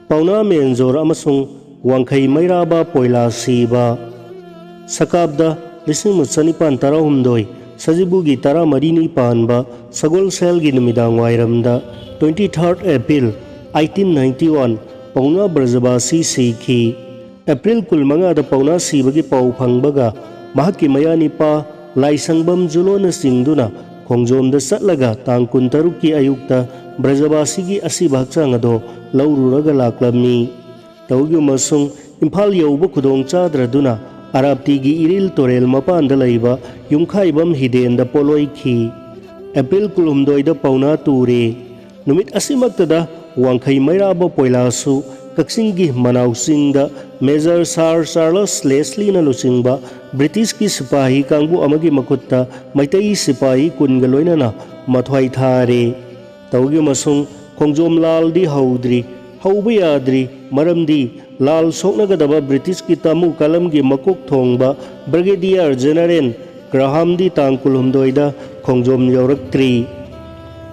Pauna Menjor amasung Wangkai Mairaba Poila Siba Sakabda Lising Mutsanipan Tarahumdoi Sajibugi Tara Marini Panba Sagol Selgi Numidang Wairamda 23rd April 1891 Pauna Brajabasi Sikhi April Kulmanga da Pauna Sibagi Pau Pangbaga Mahaki Mayani Pa Laisangbam Julona Singduna Kongjom da Satlaga Tang Kuntaruki Ayukta Brajabasigi Asibakchang ado Laururaga Laklami Taugi Masung Impal Yauba Kudong Chadraduna Arabtigi Iril Torel Mapanda Laiba Yungkaibam Hiden da Poloiki April Kulumdoi da Pauna Ture Numit Asimaktada Wangkai Mairaba Poilasu Kaksingi Manau Singda Major Sir Charles Leslie na Lusingba British ki Sipahi Kangbu Amagi Makutta Maitai Sipahi Kungaloina na Mathwai Thare Taugi Masung Kongjom Lal di Haudri Haubiyadri Maramdi Lal Soknagadaba British ki Tamu Kalam gi Makuk Thongba Brigadier General Graham di Tangkulumdoida Kongjom Yoraktri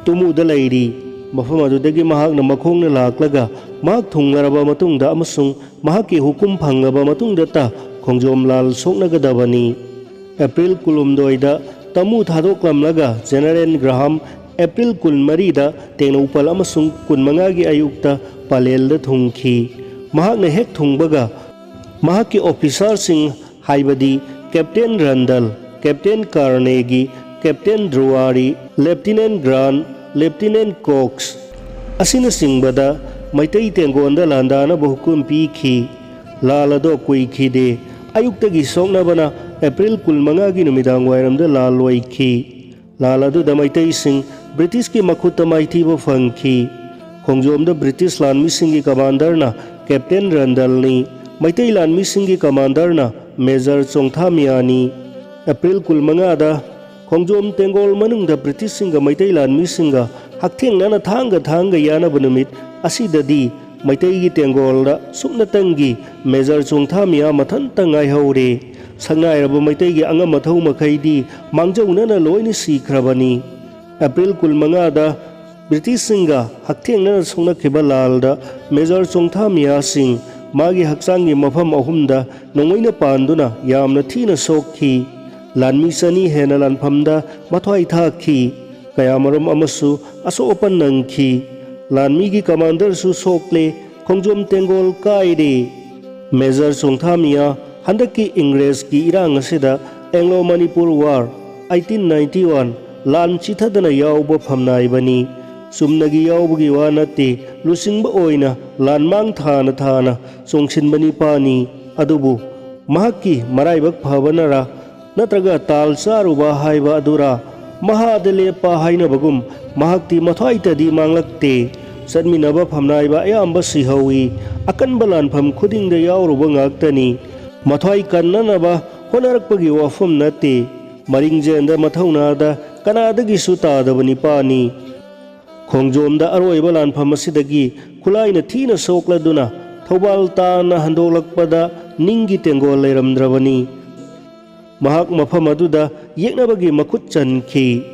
Tumu da Lairi Mafam adudagi mahak na makhong na laklaga mahak thunglaraba matungda amasung mahaki hukum phangaba matungda ta Kongjom Lal Soknagadabani April Kulumdoida Tamu Thadoklamlaga General Graham April Kulmarida Tenupal amasung Kunmangagi Ayukta Palelda Thungki mahak na hek thungbaga mahaki officer sing haibadi Captain Randall Captain Carnegie Captain Druari Lieutenant Grant Lieutenant Cox Asina Singbada Maitai Tengonda Landana Bohukum Piki Lalado Kuikide Ayuktagi Soknabana April Kulmangagi Numidang Wairamda Lalwaiki Lalado da Maitai Sing British ki Makuta Maitibo Fangki Kongjom da British Land Missingi Commander na Captain Randall ni Maitai Land Missingi Commander na Major Chongthamiani April Kulmangada Kongjom Tengol Manung da British Singa Maitai Land Missinga Hakteng Nana Thanga Yana Bunumit Asidadi Maitai gi Tengol da Suknatangi Major Chongthamia Mathanta Ngai Haure Sangai Raba Maitai gi Anga Mathau Makaidi Mangjau Nana Loini Sikrabani April Kulmangada British Singa Hakteng Nana Sungna Kibalalda Major Chongthamia Sing Magi Haksangi Mafam Ahumda Nongoina Panduna Yamna Thina Sokhi Lanmi Sani Hena Lanpamda Mathwai Thaki Kayamaram Amasu Aso Opan Nangki Lanmi gi Commander Su Sokle Kongjom Tengol Kaide Major Chongthamia Handaki Ingres ki Irang Asida Anglo-Manipur War 1891 Lan Chithadana Yauba Phamnaibani Sumnagi Yaubagi Wanati Lusingba Oina Lan Mang Thana Thana Songshinbani Pani Adubu Mahaki Maraibak Bhavanara Natraga Tal Saruba Haiba Adura Mahadele Pa Haina Bagum Mahakti Mathwaita di Manglakte Sadminaba Phamnaiba Ayamba Sihawi Akan Balan Pham Khuding da Yauruba Ngaktani Mathwai Kannanaba Honarakpagi Wafam Nate Maring Jenda Mathaunada Kanadagi Sutadabani Pani Kongjom da Aroiba Lanpham Asidagi Kulaina Thina Sokladuna Thobal Tana Handolakpada Ningi Tengol Leiramdrabani Mahak Mafam aduda Yeknabagi Makut Chanki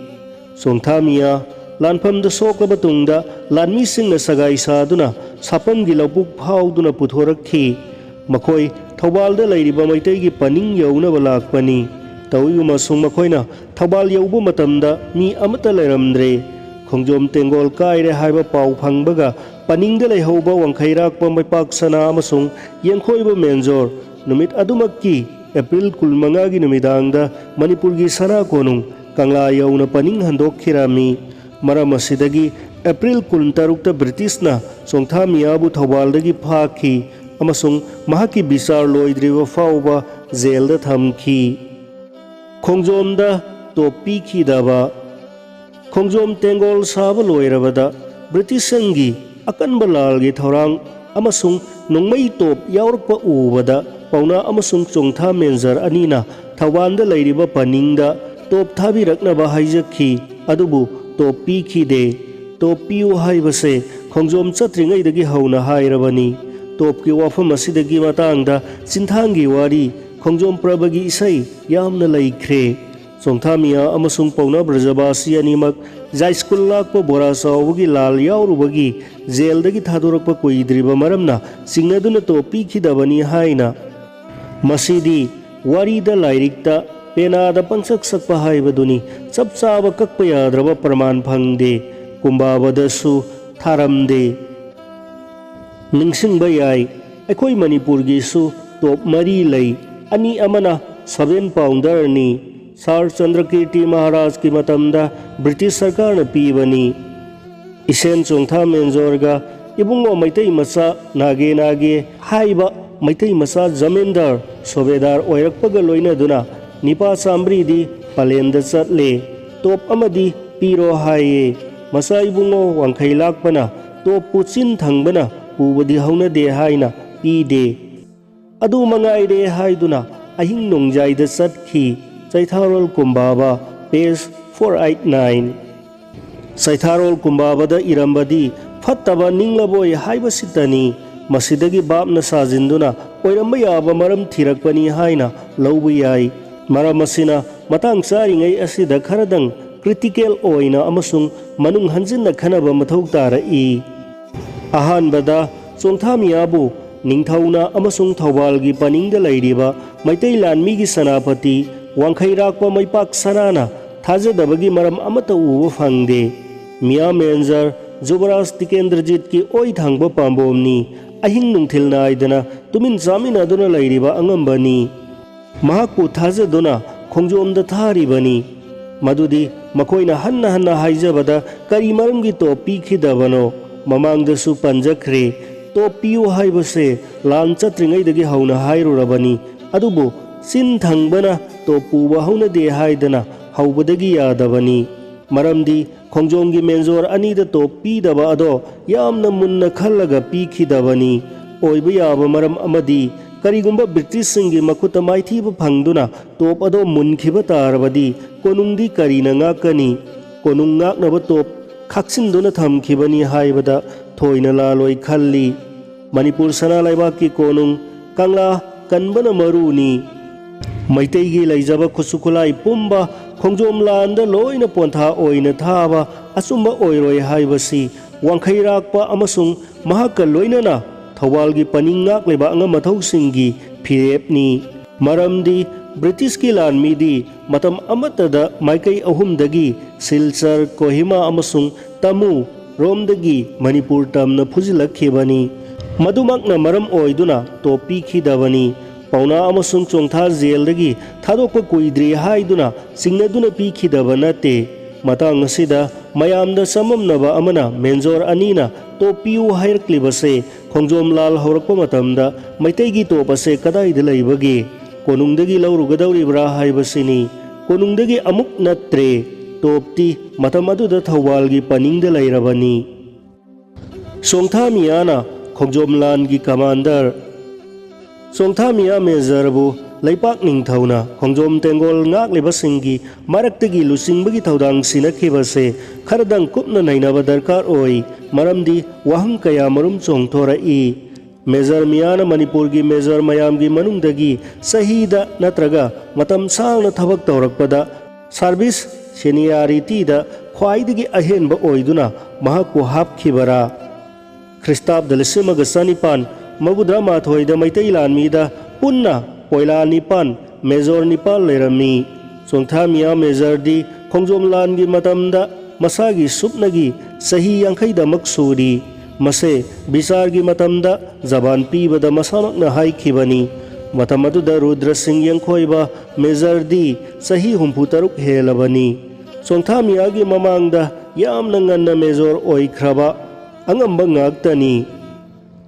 Chongthamia Lanpham da Soklaba Tungda Lanmi Singna Sagai Saduna Sapamgi Labuk Phauduna Puthorakhi Makoi Thobal da Lairiba Maitegi Paning Yaunaba Lakpani Tawi Masung Makoina Thobal Yaubu Matamda Mi Amata Leiramdre Kongjom Tengol Kaire Haiba Pau Phangbaga Paning da Leihauba Wangkhairakpa Maipak Sana Amasung Yengkhoiba Menjor Numit Adumakki April Kulmangagi Numidangda Manipurgi Sana Konung Kangla Yauna Paning Handok Kirami Maramasidagi April Kulntarukta British na Chongthamiabu Thobaldagi Phaki Amasung Mahaki Bisar Loidriba Fauba Zelda Thamki Kongjomda Topi Khidaba Kongjom Tengol Saba Loirabada British Sangi Akan Balalgi Thorang Amasung Nongmai Top Yaurakpa Ubada Pauna Amasung Chongtha Menjar Anina Thawanda Lairiba Paningda Top Thabiraknaba Haijakhi Adubu Top Pikhide Top Piu Haibase Kongjom Chatringaidagi Hauna Hairabani Top ki Wafam Asidagi Matangda Chinthangi Wari Kongjom Prabagi Isai Yamna Laikre Chongthamia Amasung Pauna Brajabasi Animak ꯖꯥꯏ school ꯂꯥꯛꯄ ꯕꯣꯔꯥ ꯆꯥꯎꯕꯒꯤ ꯂꯥꯜ ꯌꯥꯎꯔꯨꯕꯒꯤ ꯖꯦꯜꯗꯒꯤ ꯊꯥꯗꯣꯔꯛꯄ ꯀꯨꯏꯗ꯭ꯔꯤꯕ ꯃꯔꯝꯅ ꯆꯤꯡꯅꯗꯨꯅ ꯇꯣꯞ ꯄꯤꯈꯤꯗꯕꯅꯤ ꯍꯥꯏꯅ ꯃꯁꯤꯗꯤ ꯋꯥꯔꯤꯗ ꯂꯥꯏꯔꯤꯛꯇ ꯄꯦꯅꯥꯗ ꯄꯪꯁꯛ ꯁꯛꯄ ꯍꯥꯏꯕꯗꯨꯅꯤ ꯆꯞ ꯆꯥꯕ ꯀꯛꯄ ꯌꯥꯗ꯭ꯔꯕ ꯄ꯭ꯔꯃꯥꯟ ꯐꯪꯗꯦ ꯀꯨꯝꯕꯥꯕꯗꯁꯨ ꯊꯥꯔꯝꯗꯦ ꯅꯤꯡꯁꯤꯡꯕ ꯌꯥꯏ ꯑꯩꯈꯣꯏ ꯃꯅꯤꯄꯨꯔꯒꯤꯁꯨ ꯇꯣꯞ 4 ꯂꯩ ꯑꯅꯤ ꯑꯃꯅ 7 ꯄꯥꯎꯟꯗꯔꯅꯤ ꯁꯥꯔ ꯆꯟꯗ꯭ꯔꯀꯤꯔꯇꯤ ꯃꯍꯥꯔꯥꯖꯀꯤ ꯃꯇꯝꯗ ꯕ꯭ꯔꯤꯇꯤꯁ ꯁꯔꯀꯥꯔꯅ ꯄꯤꯕꯅꯤ ꯏꯁꯦꯟ ꯆꯣꯡꯊꯥ ꯃꯦꯟꯖꯣꯔꯒ ꯏꯕꯨꯡꯉꯣ ꯃꯩꯇꯩ ꯃꯆꯥ ꯅꯥꯒꯦ ꯅꯥꯒꯦ ꯍꯥꯏꯕ ꯃꯩꯇꯩ ꯃꯆꯥ ꯖꯃꯤꯟꯗꯥꯔ ꯁꯣꯕꯦꯗꯥꯔ ꯑꯣꯏꯔꯛꯄꯒ ꯂꯣꯏꯅꯗꯨꯅ ꯅꯤꯄꯥ ꯆꯥꯝꯕ꯭ꯔꯤꯗꯤ ꯄꯂꯦꯟꯗ ꯆꯠꯂꯦ ꯇꯣꯞ ꯑꯃꯗꯤ ꯄꯤꯔꯣ ꯍꯥꯏꯌꯦ ꯃꯆꯥ ꯏꯕꯨꯡꯉꯣ ꯋꯥꯡꯈꯩ ꯂꯥꯛꯄꯅ ꯇꯣꯞꯄꯨ ꯆꯤꯟ ꯊꯪꯕꯅ ꯄꯨꯕꯗꯤ ꯍꯧꯅꯗꯦ ꯍꯥꯏꯅ ꯄꯤꯗꯦ ꯑꯗꯨ ꯃꯉꯥꯏꯔꯦ ꯍꯥꯏꯗꯨꯅ ꯑꯍꯤꯡ ꯅꯣꯡꯖꯥꯏꯗ ꯆꯠꯈꯤ ꯆꯩꯊꯥꯔꯣꯜ ꯀꯨꯝꯕꯥꯕ ꯄꯦꯖ 489 ꯆꯩꯊꯥꯔꯣꯜ ꯀꯨꯝꯕꯥꯕꯗ ꯏꯔꯝꯕꯗꯤ ꯐꯠꯇꯕ ꯅꯤꯡꯂꯕꯣꯏ ꯍꯥꯏꯕꯁꯤꯇꯅꯤ ꯃꯁꯤꯗꯒꯤ ꯕꯥꯞꯅ ꯁꯥꯖꯤꯟꯗꯨꯅ ꯑꯣꯏꯔꯝꯕ ꯌꯥꯕ ꯃꯔꯝ ꯊꯤꯔꯛꯄꯅꯤ ꯍꯥꯏꯅ ꯂꯧꯕ ꯌꯥꯏ ꯃꯔꯝ ꯑꯁꯤꯅ ꯃꯇꯥꯡ ꯆꯥꯔꯤꯉꯩ ꯑꯁꯤꯗ ꯈꯔꯗꯪ ꯀ꯭ꯔꯤꯇꯤꯀꯦꯜ ꯑꯣꯏꯅ ꯑꯃꯁꯨꯡ ꯃꯅꯨꯡ ꯍꯟꯖꯤꯟꯅ ꯈꯟꯅꯕ ꯃꯊꯧ ꯇꯥꯔꯛꯏ ꯑꯍꯥꯟꯕꯗ ꯆꯣꯡꯊꯥꯃꯤꯌꯥꯕꯨ ꯅꯤꯡꯊꯧꯅ ꯑꯃꯁꯨꯡ ꯊꯧꯕꯥꯜꯒꯤ ꯄꯅꯤꯡꯗ ꯂꯩꯔꯤꯕ ꯃꯩꯇꯩ ꯂꯥꯟꯃꯤꯒꯤ ꯁꯦꯅꯥꯄꯇꯤ ꯋꯥꯡꯈꯩꯔꯥꯛꯄ ꯃꯩꯄꯥꯛ ꯁꯅꯥꯅ ꯊꯥꯖꯗꯕꯒꯤ ꯃꯔꯝ ꯑꯃꯠꯇ ꯎꯕ ꯐꯪꯗꯦ ꯃꯤꯌꯥ ꯃꯦꯟꯖꯔ ꯖꯨꯕꯔꯥꯖ ꯇꯤꯀꯦꯟꯗ꯭ꯔꯖꯤꯠꯀꯤ ꯑꯣꯏ ꯊꯥꯡꯕ ꯄꯥꯝꯕꯣꯝꯅꯤ ꯑꯍꯤꯡ ꯅꯨꯡꯊꯤꯜ ꯅꯥꯏꯗꯅ ꯇꯨꯃꯤꯟ ꯆꯥꯃꯤꯟꯅꯗꯨꯅ ꯂꯩꯔꯤꯕ ꯑꯉꯝꯕꯅꯤ ꯃꯍꯥꯛꯄꯨ ꯊꯥꯖꯗꯨꯅ ꯈꯣꯡꯖꯣꯝꯗ ꯊꯥꯔꯤꯕꯅꯤ ꯃꯗꯨꯗꯤ ꯃꯈꯣꯏꯅ ꯍꯟꯅ ꯍꯟꯅ ꯍꯥꯏꯖꯕꯗ ꯀꯔꯤ ꯃꯔꯝꯒꯤ ꯇꯣꯞ ꯄꯤꯈꯤꯗꯕꯅꯣ ꯃꯃꯥꯡꯗꯁꯨ ꯄꯟꯖꯈ꯭ꯔꯦ ꯇꯣꯞ ꯄꯤꯌꯨ ꯍꯥꯏꯕꯁꯦ ꯂꯥꯟ ꯆꯠꯇ꯭ꯔꯤꯉꯩꯗꯒꯤ ꯍꯧꯅ ꯍꯥꯏꯔꯨꯔꯕꯅꯤ ꯑꯗꯨꯕꯨ ꯆꯤꯟ ꯊꯪꯕꯅ ꯇꯣꯞ ꯄꯨꯕ ꯍꯧꯅꯗꯦ ꯍꯥꯏꯗꯅ ꯍꯧꯕꯗꯒꯤ ꯌꯥꯗꯕꯅꯤ ꯃꯔꯝꯗꯤ ꯈꯣꯡꯖꯣꯝꯒꯤ ꯃꯦꯟꯖꯣꯔ ꯑꯅꯤꯗ ꯇꯣꯞ ꯄꯤꯗꯕ ꯑꯗꯣ ꯌꯥꯝꯅ ꯃꯨꯟꯅ ꯈꯜꯂꯒ ꯄꯤꯈꯤꯗꯕꯅꯤ ꯑꯣꯏꯕ ꯌꯥꯕ ꯃꯔꯝ ꯑꯃꯗꯤ ꯀꯔꯤꯒꯨꯝꯕ ꯕ꯭ꯔꯤꯇꯤꯁꯁꯤꯡꯒꯤ ꯃꯈꯨꯠꯇ ꯃꯥꯏꯊꯤꯕ ꯐꯪꯗꯨꯅ ꯇꯣꯞ ꯑꯗꯣ ꯃꯨꯟꯈꯤꯕ ꯇꯥꯔꯕꯗꯤ ꯀꯣꯅꯨꯡꯗꯤ ꯀꯔꯤꯅ ꯉꯥꯛꯀꯅꯤ ꯀꯣꯅꯨꯡ ꯉꯥꯛꯅꯕ ꯇꯣꯞ ꯈꯥꯛꯆꯤꯟꯗꯨꯅ ꯊꯝꯈꯤꯕꯅꯤ ꯍꯥꯏꯕꯗ ꯊꯣꯏꯅ ꯂꯥꯜꯂꯣꯏ ꯈꯜꯂꯤ ꯃꯅꯤꯄꯨꯔ ꯁꯅꯥ ꯂꯩꯕꯥꯛꯀꯤ ꯀꯣꯅꯨꯡ ꯀꯪꯂꯥ ꯀꯟꯕꯅ ꯃꯔꯨꯅꯤ ꯃꯩꯇꯩꯒꯤ ꯂꯩꯖꯕ ꯈꯨꯠꯁꯨ ꯈꯨꯠꯂꯥꯏ ꯄꯨꯝꯕ ꯈꯣꯡꯖꯣꯝ ꯂꯥꯟꯗ ꯂꯣꯏꯅ ꯄꯣꯟꯊꯥ ꯑꯣꯏꯅ ꯊꯥꯕ ꯑꯆꯨꯝꯕ ꯑꯣꯏꯔꯣꯏ ꯍꯥꯏꯕꯁꯤ ꯋꯥꯡꯈꯩꯔꯥꯛꯄ ꯑꯃꯁꯨꯡ ꯃꯍꯥꯛꯀ ꯂꯣꯏꯅꯅ ꯊꯧꯕꯥꯜꯒꯤ ꯄꯅꯤꯡ ꯉꯥꯛꯂꯤꯕ ꯑꯉꯝ ꯑꯊꯧꯁꯤꯡꯒꯤ ꯐꯤꯔꯦꯞꯅꯤ ꯃꯔꯝꯗꯤ ꯕ꯭ꯔꯤꯇꯤꯁꯀꯤ ꯂꯥꯟꯃꯤꯗꯤ ꯃꯇꯝ ꯑꯃꯠꯇꯗ ꯃꯥꯏꯀꯩ ꯑꯍꯨꯝꯗꯒꯤ ꯁꯤꯜꯆꯔ ꯀꯣꯍꯤꯃꯥ ꯑꯃꯁꯨꯡ ꯇꯃꯨ ꯔꯣꯝꯗꯒꯤ ꯃꯅꯤꯄꯨꯔ ꯇꯝꯅ ꯐꯨꯖꯤꯜꯂꯛꯈꯤꯕꯅꯤ ꯃꯗꯨꯃꯛꯅ ꯃꯔꯝ ꯑꯣꯏꯗꯨꯅ ꯇꯣꯞ ꯄꯤꯈꯤꯗꯕꯅꯤ ꯄꯥꯎꯅꯥ ꯑꯃꯁꯨꯡ ꯆꯣꯡꯊꯥ ꯖꯦꯜꯗꯒꯤ ꯊꯥꯗꯣꯛꯄ ꯀꯨꯏꯗ꯭ꯔꯤ ꯍꯥꯏꯗꯨꯅ ꯆꯤꯡꯅꯗꯨꯅ ꯄꯤꯈꯤꯗꯕ ꯅꯠꯇꯦ ꯃꯇꯥꯡ ꯑꯁꯤꯗ ꯃꯌꯥꯝꯗ ꯆꯃꯝꯅꯕ ꯑꯃꯅ ꯃꯦꯟꯖꯣꯔ ꯑꯅꯤꯅ ꯇꯣꯞ ꯄꯤꯌꯨ ꯍꯥꯏꯔꯛꯂꯤꯕꯁꯦ ꯈꯣꯡꯖꯣꯝ ꯂꯥꯜ ꯍꯧꯔꯛꯄ ꯃꯇꯝꯗ ꯃꯩꯇꯩꯒꯤ ꯇꯣꯞ ꯑꯁꯦ ꯀꯗꯥꯏꯗ ꯂꯩꯕꯒꯦ ꯀꯣꯅꯨꯡꯗꯒꯤ ꯂꯧꯔꯨꯒꯗꯧꯔꯤꯕ꯭ꯔꯥ ꯍꯥꯏꯕꯁꯤꯅꯤ ꯀꯣꯅꯨꯡꯗꯒꯤ ꯑꯃꯨꯛ ꯅꯠꯇ꯭ꯔꯦ ꯇꯣꯞꯇꯤ ꯃꯇꯝ ꯑꯗꯨꯗ ꯊꯧꯕꯥꯜꯒꯤ ꯄꯅꯤꯡꯗ ꯂꯩꯔꯕꯅꯤ ꯆꯣꯡꯊꯥꯃꯤꯌꯥꯅ ꯈꯣꯡꯖꯣꯝ ꯂꯥꯟꯒꯤ ꯀꯃꯥꯟꯗꯔ ꯆꯣꯡꯊꯥꯃꯤꯌꯥ ꯃꯦꯖꯔꯕꯨ ꯂꯩꯄꯥꯛ ꯅꯤꯡꯊꯧꯅ ꯈꯣꯡꯖꯣꯝ ꯇꯦꯡꯒꯣꯜ ꯉꯥꯛꯂꯤꯕꯁꯤꯡꯒꯤ ꯃꯔꯛꯇꯒꯤ ꯂꯨꯆꯤꯡꯕꯒꯤ ꯊꯧꯗꯥꯡ ꯁꯤꯟꯅꯈꯤꯕꯁꯦ ꯈꯔꯗꯪ ꯀꯨꯞꯅ ꯅꯩꯅꯕ ꯗꯔꯀꯥꯔ ꯑꯣꯏ ꯃꯔꯝꯗꯤ ꯋꯥꯍꯪ ꯀꯌꯥ ꯃꯔꯨꯝ ꯆꯣꯡꯊꯣꯔꯛꯏ ꯃꯦꯖꯔ ꯃꯤꯌꯥꯅ ꯃꯅꯤꯄꯨꯔꯒꯤ ꯃꯦꯖꯔ ꯃꯌꯥꯝꯒꯤ ꯃꯅꯨꯡꯗꯒꯤ ꯆꯍꯤꯗ ꯅꯠꯇ꯭ꯔꯒ ꯃꯇꯝ ꯁꯥꯡꯅ ꯊꯕꯛ ꯇꯧꯔꯛꯄꯗ ꯁꯥꯔꯚꯤꯁ ꯁꯦꯅꯤꯌꯥꯔꯤꯇꯤꯗ ꯈ꯭ꯋꯥꯏꯗꯒꯤ ꯑꯍꯦꯟꯕ ꯑꯣꯏꯗꯨꯅ ꯃꯍꯥꯛꯄꯨ ꯍꯥꯞꯈꯤꯕꯔꯥ ꯈ꯭ꯔꯤꯁꯇꯥꯕꯗ 1934ꯗ ꯃꯩꯇꯩ ꯂꯥꯟꯃꯤꯗ ꯄꯨꯟꯅ ꯄꯣꯏꯂꯥ 9 ꯃꯦꯖꯣꯔ 9 ꯂꯩꯔꯝꯃꯤ ꯆꯣꯡꯊꯥꯃꯤꯌꯥ ꯃꯦꯖꯔꯗꯤ ꯈꯣꯡꯖꯣꯝ ꯂꯥꯟꯒꯤ ꯃꯇꯝꯗ ꯃꯁꯥꯒꯤ ꯁꯨꯞꯅꯒꯤ ꯆꯍꯤ 50ꯃꯛ ꯁꯨꯔꯤ ꯃꯁꯦ ꯕꯤꯆꯥꯔꯒꯤ ꯃꯇꯝꯗ ꯖꯕꯥꯟ ꯄꯤꯕꯗ ꯃꯁꯥꯃꯛꯅ ꯍꯥꯏꯈꯤꯕꯅꯤ ꯃꯇꯝ ꯑꯗꯨꯗ ꯔꯨꯗ꯭ꯔ ꯁꯤꯡ ꯌꯦꯡꯈꯣꯏꯕ ꯃꯦꯖꯔꯗꯤ ꯆꯍꯤ 63 ꯍꯦꯜꯂꯕꯅꯤ ꯆꯣꯡꯊꯥꯃꯤꯌꯥꯒꯤ ꯃꯃꯥꯡꯗ ꯌꯥꯝꯅ ꯉꯟꯅ ꯃꯦꯖꯣꯔ ꯑꯣꯏꯈ꯭ꯔꯕ ꯑꯉꯝꯕ ꯉꯥꯛꯇꯅꯤ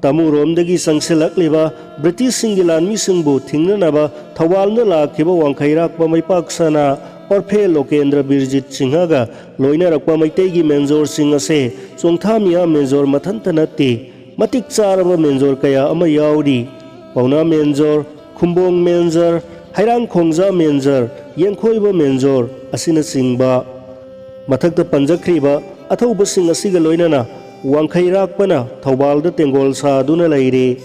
ꯇꯃꯨꯔꯣꯝꯗꯒꯤ ꯆꯪꯁꯤꯜꯂꯛꯂꯤꯕ ꯕ꯭ꯔꯤꯇꯤꯁꯁꯤꯡꯒꯤ ꯂꯥꯟꯃꯤꯁꯤꯡꯕꯨ ꯊꯤꯡꯅꯅꯕ ꯊꯧꯕꯥꯜꯗ ꯂꯥꯛꯈꯤꯕ ꯋꯥꯡꯈꯩꯔꯥꯛꯄ ꯃꯩꯄꯥꯛ ꯁꯅꯥ ꯑꯣꯔꯐꯦ ꯂꯣꯀꯦꯟꯗ꯭ꯔ ꯕꯤꯔꯖꯤꯠ ꯁꯤꯡꯍꯒ ꯂꯣꯏꯅꯔꯛꯄ ꯃꯩꯇꯩꯒꯤ ꯃꯦꯟꯖꯣꯔꯁꯤꯡ ꯑꯁꯦ ꯆꯣꯡꯊꯥꯃꯤꯌꯥ ꯃꯦꯟꯖꯣꯔ ꯃꯊꯟꯇ ꯅꯠꯇꯦ ꯃꯇꯤꯛ ꯆꯥꯔꯕ ꯃꯦꯟꯖꯣꯔ ꯀꯌꯥ ꯑꯃ ꯌꯥꯎꯔꯤ ꯄꯥꯎꯅꯥ ꯃꯦꯟꯖꯣꯔ ꯈꯨꯝꯕꯣꯡ ꯃꯦꯟꯖꯔ ꯍꯩꯔꯥꯡꯈꯣꯡꯖꯥ ꯃꯦꯟꯖꯔ ꯌꯦꯡꯈꯣꯏꯕ ꯃꯦꯟꯖꯣꯔ ꯑꯁꯤꯅꯆꯤꯡꯕ ꯃꯊꯛꯇ ꯄꯟꯖꯈ꯭ꯔꯤꯕ ꯑꯊꯧꯕꯁꯤꯡ ꯑꯁꯤꯒ ꯂꯣꯏꯅꯅ ꯋꯥꯡꯈꯩꯔꯥꯛꯄꯅ ꯊꯧꯕꯥꯜꯗ ꯇꯦꯡꯒꯣꯜ ꯁꯥꯗꯨꯅ ꯂꯩꯔꯦ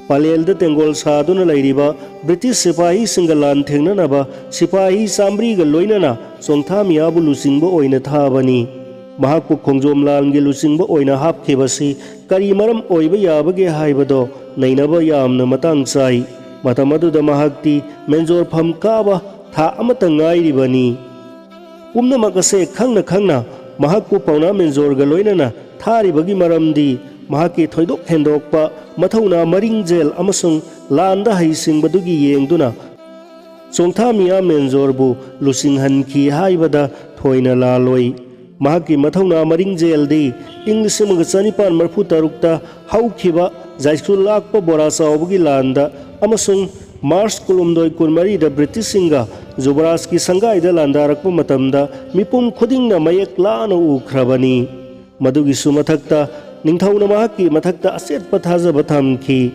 ꯄꯂꯦꯜꯗ ꯇꯦꯡꯒꯣꯜ ꯁꯥꯗꯨꯅ ꯂꯩꯔꯤꯕ ꯕ꯭ꯔꯤꯇꯤꯁ ꯁꯤꯄꯥꯍꯤꯁꯤꯡꯒ ꯂꯥꯟ ꯊꯦꯡꯅꯅꯕ ꯁꯤꯄꯥꯍꯤ ꯆꯥꯝꯕ꯭ꯔꯤꯒ ꯂꯣꯏꯅꯅ ꯆꯣꯡꯊꯥꯃꯤꯌꯥꯕꯨ ꯂꯨꯆꯤꯡꯕ ꯑꯣꯏꯅ ꯊꯥꯕꯅꯤ mahakpu khongjom langi luchingba oina hapkhibasi kari maram oiba yabage haibado nainaba yamna matang chai matam aduda mahakti menjor pham kaba tha amata ngairibani pumnamak ase khangna mahakpu pauna menjor ga loinana tharibagi maramdi mahaki thoidok hendokpa mathona maring jel amasung landa haisingbadugi yengduna chongtha miya menjorbu lusinghanki haibada thoina laloi mahaki mathona maring jeldi English chanipan marfu tarukta haukhiba jaisul lakpa bora chawbugi landa amasung March kulumdoi kunmari da British singa Jubraj ki sangai da landarakpa matamda mipum khudingna mayek lana ukhrabani madugi sumathakta ningthauna mahaki mathakta asetpa thajaba thamki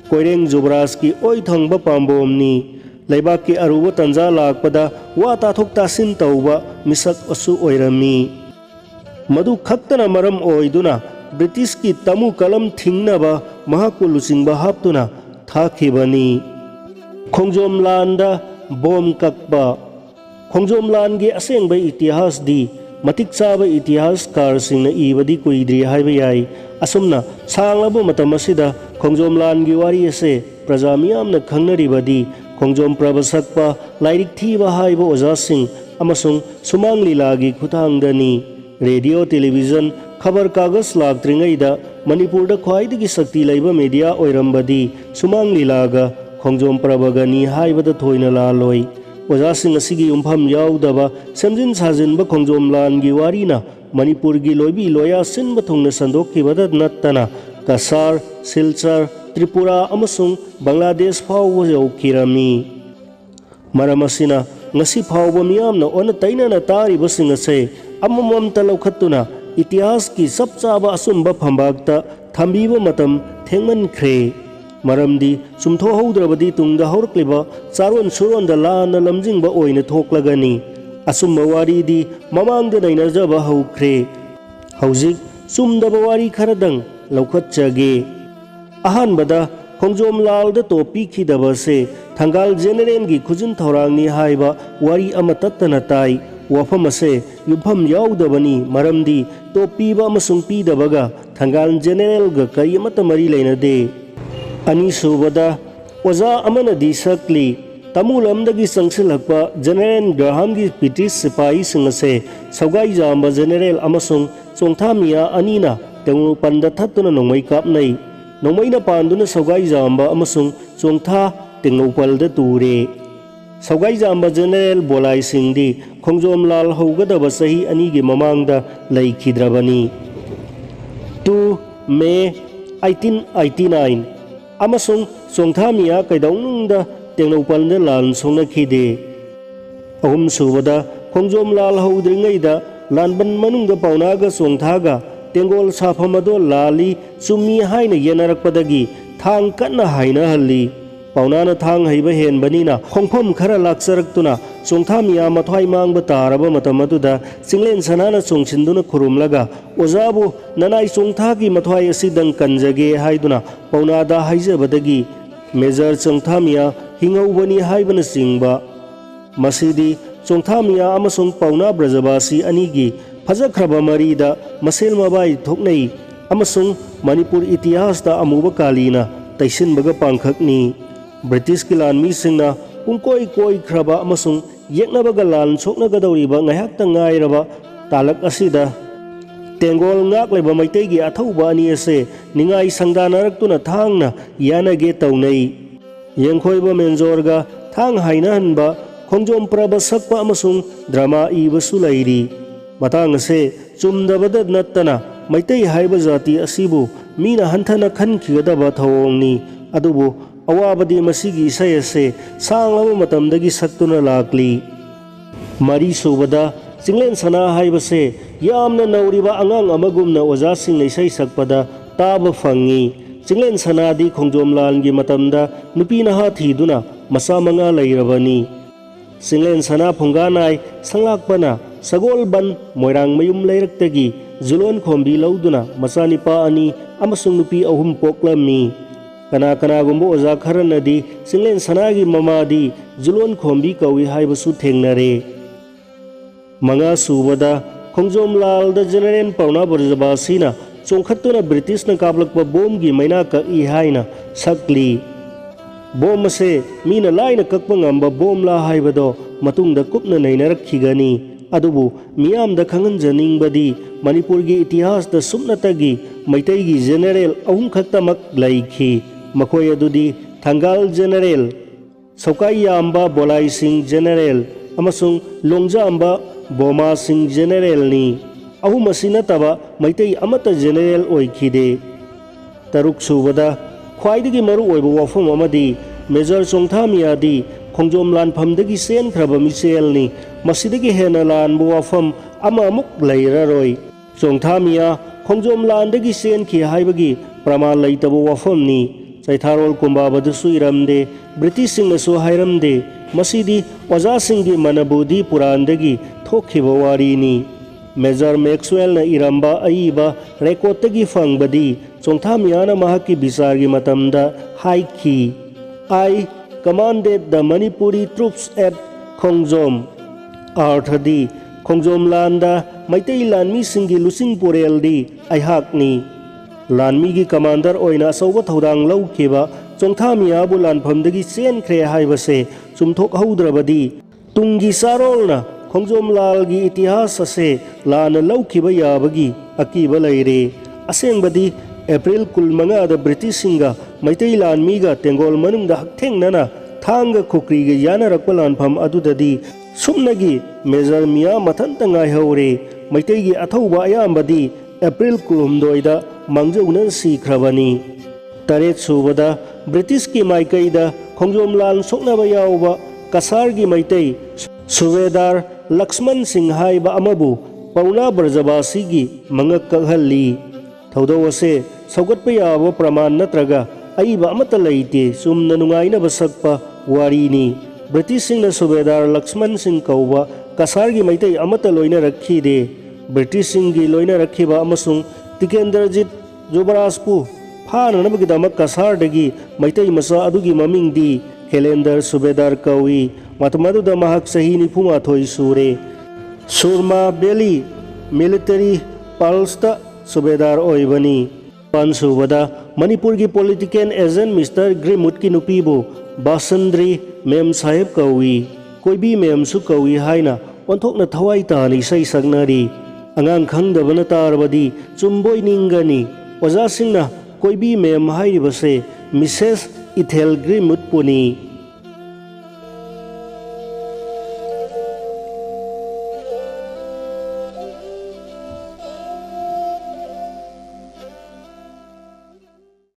koireng Jubraj ki oi thangba pambomni leibak ki aruba tanja lakpada wa ta thokta sin tauba misak asu oirami madu khaktana maram oiduna British ki tamu kalam thingnaba mahakku luchingba haptuna thakhibani khongjom landa bom kakba khongjom langi asengba itihas di matik chaba itihas kar singna ibadi kuidri haiba yai asumna sanglaba matam asida khongjom langi wari ase praja miyamna khangnaribadi khongjom prabasakpa lairik thiba haiba oja sing amasung sumang lilagi khuthangdani radio television khabar kagas laktringaida manipurda khwaidagi sakti laiba media oirambadi sumang lilaga khongjom prabagani haibada thoina laloi oja sing asigi umpham yaudaba semjin sajinba khongjom langi warina manipurgi loibi loya sinba thongna sandokkhibada nattana kasar silchar Tripura amasung Bangladesh phawba yaukhirami maramasina ngasi phawba miyamna ona tainana tariba singase amamamta laukhattuna itihas ki sapchaba asumba phambakta thambiba matam thengmankhre maramdi sumtho haudrabadi tungda horkliba charon suronda lana lamjingba oina thoklagani asumba waridi mamangda nainajaba haukhre haujik sumdaba wari kharadang laukhatchage ahanbada khongjom lalda topi khidabase thangal general gi khujin thorangni haiba wari amatattana tai wafam ase yubham yaudabani maramdi topi ba amasung pidabaga thangal general ga kayamata mari leinade ani subada oza amana di sakli tamulamdagi sangsilakpa general graham gi british sipai singase saugai jamba general amasung chongthamiya anina tengu panda thattuna nongmai kapnai nongmaina panduna saugai jamba amasung chongtha tengnopalda ture saugai jamba general bolai singdi khongjom lal haugadaba sahi ani gi mamangda laikhidrabani 2 May 1889 amasung chongthamiya kaidaunungda tengnopalda lan songnakhide ahum subada khongjom lal haudringaida lanban manungda paunaga chongthaga tengol safamado lali chumi haina yenarakpadagi thang kanna haina halli paunana thang haiba henbanina khongphom khara laksaraktuna chongthamiya mathwai mangba taraba matamaduda singlen sanana chongchinduna khurumlaga ojabu nanai chongthagi mathwai asidang kanjage haiduna paunada haijabadagi major chongthamiya hingaubani haibana singba masidi chongthamiya amasung pauna brajabasi anigi fajakraba marida masel mabai thoknai amasung manipur itihas da amuba kalina taisinbaga pangkhakni British kilan mi singna pungkoi koi khraba amasung yeknabaga lan soknagadawriba ngaihakta ngairaba talak asida tengol ngakleba maitegi athauba ani ase ningai sangdanaraktuna thangna yanage taunai yengkhoiba menjorga thang haina hanba khongjom praba sakpa amasung drama ibasu lairi matang ase chumdabada nattana maitai haiba jati asibu mina hanthana khankhigada thawongni adubu awabadi masigi isai ase sanglaba matamdagi saktuna lakli mari subada chinglen sana haibase yamna nauriba angang amagumna oja singlei sai sakpada taba fangi chinglen sanadi khongjom langi matamda nupi naha thiduna masa manga leirabani chinglen sana phunganai sanglakpana sagol ban moirang mayum leiraktagi zulon khombi lauduna masanipa ani amasung nupi ahum poklami kana gumbo oja kharanadi chinglen sanagi mamadi zulon khombi kawi haibasu thengnare manga subada खोंजोम लाल general पौना बुर्जबासीना चोंखत्तुना ब्रिटिशना काबलकपा बोमगी मैना कई हाइना सकली बोम से मीना लाइना कक्पा ngamba Bumla हाइबदो मतुंगदा कुपना नैनरखिगनी अदुबु मियामदा खंगनजनिंगबदी मणिपुरगी इतिहासदा सुमनतगी मैतैगी general अहुम खक्तमक लैखी मखोय अदुदी थंगाल general सौकाई याम्बा बोलाई Singh general अमसुंग लोंगजाम्बा बोमा Singh general नी अहुम असि नतबा मैतै अमत general ओइखिदे तरुक सुबदा ख्वाइदगी मरु ओइबो वफम अमदी major चोंथामियादी खोंजोम लानफमदगी सेनख्रबा मिसेलनी मसिदगी हेना लानबो वफम अमा अमुक लैररोय चोंथामिया खोंजोम लानदगी सेनखि हाइबगी प्रमाण लैतबो वफमनी चैथारोल कुंबाबदसु इरमदे ब्रिटिश सिंगसु हाइरमदे मसिदी ओजासिंगी मनबुदी पुरानदगी थोखिबा वारीनी मेजर मैक्सवेल न इरंबा अईबा रेकॉर्डतगी फंगबदी चोंथामियाना महाकी बिसारगी मतमदा हाइखी I commanded the Manipuri troops at Khongjom अर्थदी खोंजोम लांदा मैतै लानमी सिंगी लुसिंग पुरेलदी अहाकनी लानमी की कमांडर ओइना असौबा थौदांग लौखिबा चोंथामियाबु लानफमदगी चेनख्रे हाइबसे चुमथोकहौद्रबदी तुंगी सारोलना खोंजोम लाल की इतिहास से लान लौखिबा याबगी अकीबा लैरे असेंबदी एप्रिल 15 ब्रिटिश सिंगा मैतै लानमीगा तेंगोल मनुंगदा हक्थेंगनना थांग खुक्रीगे यानरक्पा लानफम अदुददी सुमनगी मेजर मिया मथंत ngaihore मैतैगी अथौबा अयामबदी एप्रिल 12 मांगजौना सिख्रबनी तरेत सुबदा ब्रिटिश की माइकैदा खोंजोम लाल सोकनबा यावबा कसार की मैतै सुबेदार लक्ष्मण सिंह हाइबा अमबु पौना ब्रजबासी की मंगक कगहल्ली थौदौ असे सौगत्पा याबा प्रमाण नत्रगा अईबा अमत लैते चुमना नुंगाइनबा सकपा वारीनी ब्रिटिश सिंह सुबेदार लक्ष्मण सिंह कौबा कसार की मैतै अमत लोइना रखीदे ब्रिटिश सिंह की लोइना रखीबा अमसुंग तिकेंद्रजीत जुबराजपु फाननबगिदमक कसारदगी मैतै मसा अदुगी ममिंगदी कैलेंडर सुबेदार कौई मतमदुदा महक सही 94 सूरे सुरमा बेली मिलिटरी पल्सता सुबेदार ओइबनी पानसुबदा मणिपुर की पॉलिटिकल एजेंट मिस्टर ग्रीमुट की नुपीबु बासंद्री मेम साहेब कौई कोईबी मेमसु कौई हाइना ओंथोकना थवाई तानी सै सकनरी अंगांग खंगदबना तारबदी चुम्बोय निंगनी ओजा सिंगना कोईबी मेम हाइरिबसे मिसेस इथेल ग्रीमुट पुनी